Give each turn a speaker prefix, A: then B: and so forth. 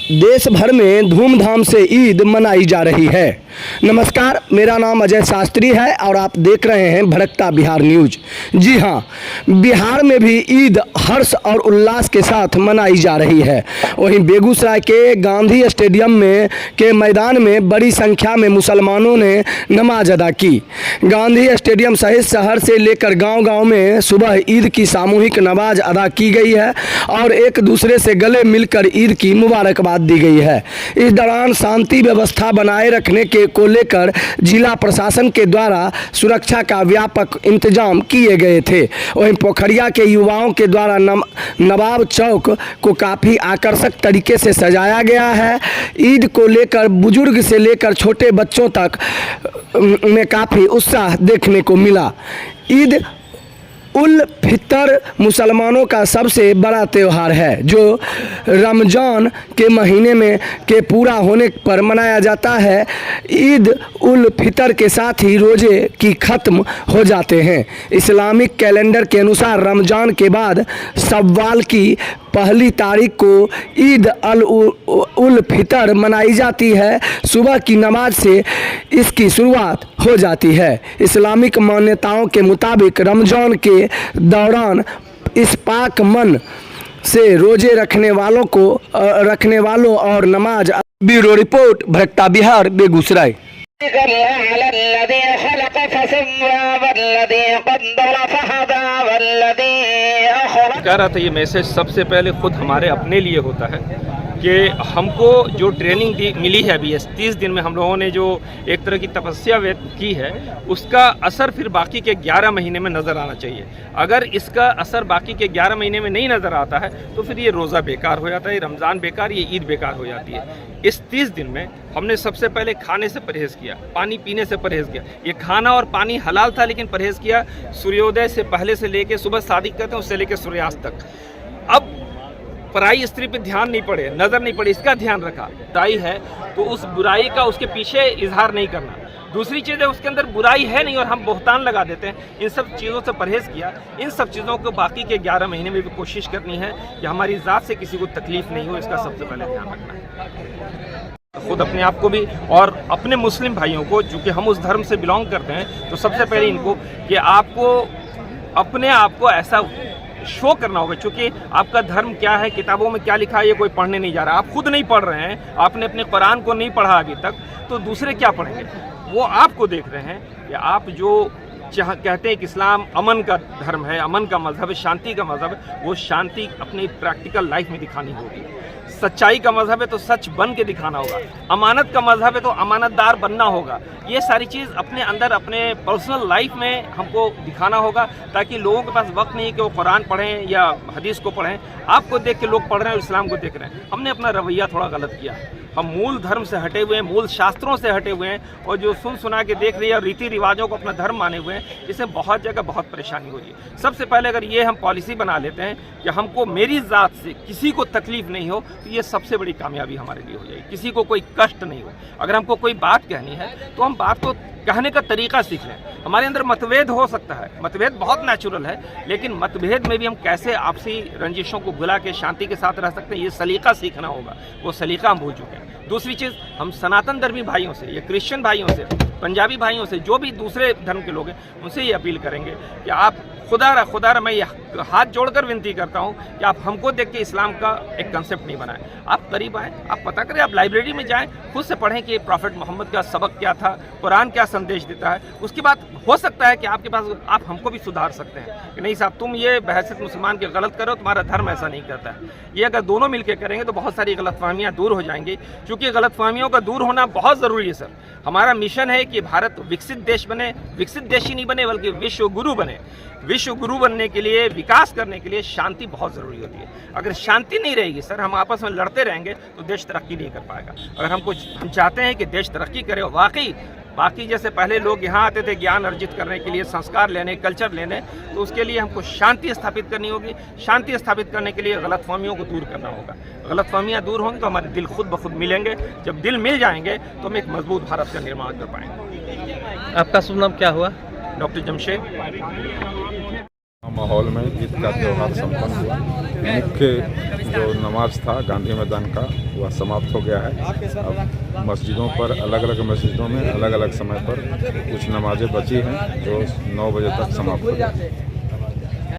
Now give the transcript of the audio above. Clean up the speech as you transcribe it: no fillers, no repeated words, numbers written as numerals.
A: देश भर में धूमधाम से ईद मनाई जा रही है। नमस्कार, मेरा नाम अजय शास्त्री है और आप देख रहे हैं भड़कता बिहार न्यूज। जी हाँ, बिहार में भी ईद हर्ष और उल्लास के साथ मनाई जा रही है। वहीं बेगूसराय के गांधी स्टेडियम के मैदान में बड़ी संख्या में मुसलमानों ने नमाज अदा की। गांधी स्टेडियम सहित शहर से लेकर गांव-गांव में सुबह ईद की सामूहिक नमाज अदा की गई है और एक दूसरे से गले मिलकर ईद की मुबारकबाद दी गई है। इस दौरान शांति व्यवस्था बनाए रखने को लेकर जिला प्रशासन के द्वारा सुरक्षा का व्यापक इंतजाम किए गए थे। वहीं पोखरिया के युवाओं के द्वारा नवाब चौक को काफ़ी आकर्षक तरीके से सजाया गया है। ईद को लेकर बुजुर्ग से लेकर छोटे बच्चों तक में काफ़ी उत्साह देखने को मिला। ईद उल फितर मुसलमानों का सबसे बड़ा त्यौहार है जो रमज़ान के महीने में के पूरा होने पर मनाया जाता है। ईद उल फितर के साथ ही रोज़े की ख़त्म हो जाते हैं। इस्लामिक कैलेंडर के अनुसार रमज़ान के बाद शव्वाल की पहली तारीख को ईद उल फितर मनाई जाती है। सुबह की नमाज से इसकी शुरुआत हो जाती है। इस्लामिक मान्यताओं के मुताबिक रमज़ान के दौरान इस पाक मन से रोजे रखने वालों और नमाज। ब्यूरो रिपोर्ट, भड़कता बिहार, बेगूसराय।
B: कह रहा था ये मैसेज सबसे पहले खुद हमारे अपने लिए होता है कि हमको जो ट्रेनिंग मिली है अभी 30 दिन में हम लोगों ने जो एक तरह की तपस्या व्यक्त की है उसका असर फिर बाकी के 11 महीने में नज़र आना चाहिए। अगर इसका असर बाकी के 11 महीने में नहीं नज़र आता है तो फिर ये रोज़ा बेकार हो जाता है, ये रमज़ान बेकार, ये ईद बेकार हो जाती है। इस 30 दिन में हमने सबसे पहले खाने से परहेज़ किया, पानी पीने से परहेज़ किया। ये खाना और पानी हलाल था लेकिन परहेज़ किया सूर्योदय से पहले से लेकर सुबह शादी करते हैं उससे लेकर सूर्यास्त तक। अब पराई स्त्री पे ध्यान नहीं पड़े, नज़र नहीं पड़े, इसका ध्यान रखा। बुराई है तो उस बुराई का उसके पीछे इजहार नहीं करना। दूसरी चीज़ है उसके अंदर बुराई है नहीं और हम बहुतान लगा देते हैं। इन सब चीज़ों से परहेज़ किया। इन सब चीज़ों को बाकी के 11 महीने में भी कोशिश करनी है कि हमारी ज़ात से किसी को तकलीफ़ नहीं हो, इसका सबसे पहले ध्यान रखना है। खुद अपने आप को भी और अपने मुस्लिम भाइयों को, चूँकि हम उस धर्म से बिलोंग करते हैं, तो सबसे पहले इनको कि आपको अपने आप को ऐसा शो करना होगा। क्योंकि आपका धर्म क्या है, किताबों में क्या लिखा है, ये कोई पढ़ने नहीं जा रहा। आप खुद नहीं पढ़ रहे हैं, आपने अपने कुरान को नहीं पढ़ा अभी तक, तो दूसरे क्या पढ़ेंगे? वो आपको देख रहे हैं कि आप जो कहते हैं कि इस्लाम अमन का धर्म है, अमन का मजहब है, शांति का मजहब है, वो शांति अपनी प्रैक्टिकल लाइफ में दिखानी होगी। सच्चाई का मजहब है तो सच बन के दिखाना होगा। अमानत का मजहब है तो अमानतदार बनना होगा। ये सारी चीज़ अपने अंदर अपने पर्सनल लाइफ में हमको दिखाना होगा ताकि लोगों के पास वक्त नहीं है कि वो कुरान पढ़ें या हदीस को पढ़ें। आपको देख के लोग पढ़ रहे हैं और इस्लाम को देख रहे हैं। हमने अपना रवैया थोड़ा गलत किया। हम मूल धर्म से हटे हुए हैं, मूल शास्त्रों से हटे हुए हैं और जो सुना के देख रही है और रीति रिवाजों को अपना धर्म माने हुए हैं, इससे बहुत जगह बहुत परेशानी हो रही है। सबसे पहले अगर ये हम पॉलिसी बना लेते हैं कि हमको मेरी ज़ात से किसी को तकलीफ़ नहीं हो, तो ये सबसे बड़ी कामयाबी हमारे लिए हो जाएगी। किसी को कोई कष्ट नहीं हो। अगर हमको कोई बात कहनी है तो हम बात को कहने का तरीका सीख लें। हमारे अंदर मतभेद हो सकता है, मतभेद बहुत नेचुरल है, लेकिन मतभेद में भी हम कैसे आपसी रंजिशों को भुला के शांति के साथ रह सकते हैं, ये सलीका सीखना होगा। वो सलीका हम भूल चुके हैं। दूसरी चीज़, हम सनातन धर्मी भाइयों से या क्रिश्चियन भाइयों से, पंजाबी भाइयों से, जो भी दूसरे धर्म के लोग हैं, उनसे ये अपील करेंगे कि आप खुदा मैं ये हाथ जोड़कर विनती करता हूँ कि आप हमको देख के इस्लाम का एक कंसेप्ट नहीं बनाएं। आप करीब आएँ, आप पता करें, आप लाइब्रेरी में जाएं, खुद से पढ़ें कि प्रॉफेट मोहम्मद का सबक क्या था, कुरान क्या संदेश देता है। उसके बाद हो सकता है कि आपके पास आप हमको भी सुधार सकते हैं कि नहीं साहब, तुम ये बहैसियत मुसलमान के गलत करो, तुम्हारा धर्म ऐसा नहीं करता है। ये अगर दोनों मिलकर करेंगे तो बहुत सारी गलतफहमियाँ दूर हो जाएंगी। क्योंकि गलतफहमियों का दूर होना बहुत ज़रूरी है। सर, हमारा मिशन है कि भारत विकसित देश बने, विकसित देश ही नहीं बने बल्कि विश्व गुरु बने। विश्व गुरु बनने के लिए, विकास करने के लिए शांति बहुत ज़रूरी होती है। अगर शांति नहीं रहेगी सर, हम आपस में लड़ते रहेंगे तो देश तरक्की नहीं कर पाएगा। अगर हम चाहते हैं कि देश तरक्की करे, वाकई बाकी जैसे पहले लोग यहाँ आते थे ज्ञान अर्जित करने के लिए, संस्कार लेने, कल्चर लेने, तो उसके लिए हमको शांति स्थापित करनी होगी। शांति स्थापित करने के लिए गलतफहमियों को दूर करना होगा। गलतफहमियाँ दूर होंगी तो हमारे दिल खुद ब खुद मिलेंगे। जब दिल मिल जाएंगे तो हम एक मजबूत भारत का निर्माण कर पाएंगे।
C: आपका शुभ नाम क्या हुआ?
B: डॉक्टर जमशेद।
C: माहौल में ईद का त्यौहार संपन्न हुआ। मुख्य जो नमाज था गांधी मैदान का वह समाप्त हो गया है। अब मस्जिदों पर अलग अलग मस्जिदों में अलग अलग समय पर कुछ नमाजें बची हैं जो 9 बजे तक समाप्त हो जाएंगी।